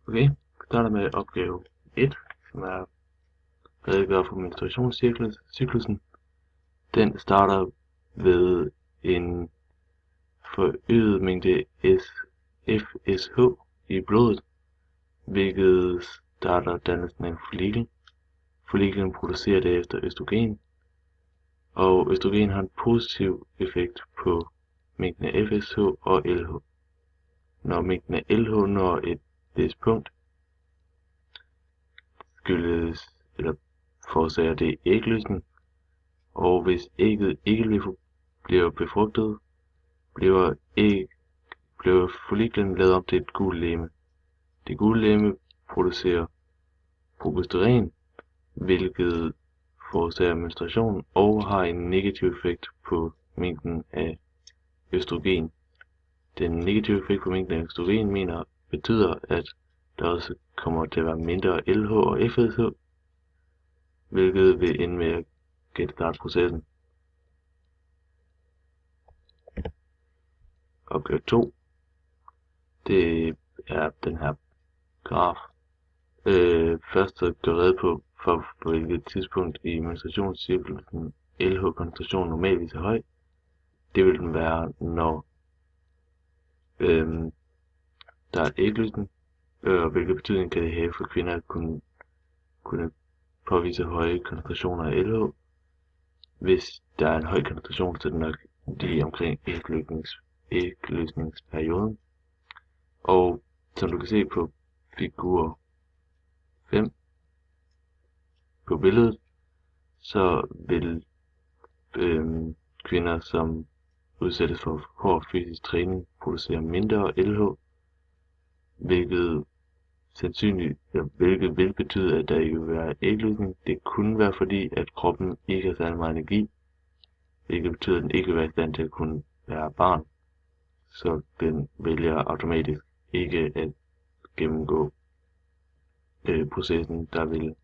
Okay, vi starter med opgave 1, som er redegør for menstruationscyklusen. Den starter ved en forøget mængde FSH i blodet, hvilket starter dannelsen af en follikel. Folliklen producerer derefter østrogen, og østrogen har en positiv effekt på mængden af FSH og LH. Når mængden af LH når et vist punkt, forårsager det ægløsning, og hvis ægget ikke bliver befrugtet, bliver folliklen lavet om til et gult legeme. Det gule legeme producerer progesteron, hvilket forårsager menstruation og har en negativ effekt på mængden af østrogen. Den negative effekt på mængden af østrogen betyder, at der også kommer til at være mindre LH og FSH, hvilket vil ende med at genstarte processen. Opgave 2, det er den her graf. Først så gør rede på hvilket tidspunkt i menstruationscyklusen LH-koncentrationen normalvis er høj. Det vil den være, når der er ægløsning, og hvilken betydning kan det have for kvinder at kunne påvise høje koncentrationer af LH. Hvis der er en høj koncentration, så er det nok lige omkring ægløsningsperioden. Og som du kan se på figur 5 på billedet, så vil kvinder, som udsættes for hård fysisk træning, producere mindre LH, hvilket vil betyde, at der ikke vil være ægløsning. Det kunne være fordi, at kroppen ikke har særlig meget energi, hvilket betyder, at den ikke vil være i stand til at kunne være barn. Så den vælger automatisk ikke at gennemgå processen, der vil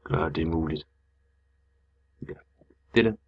gøre det muligt. Ja, det er det.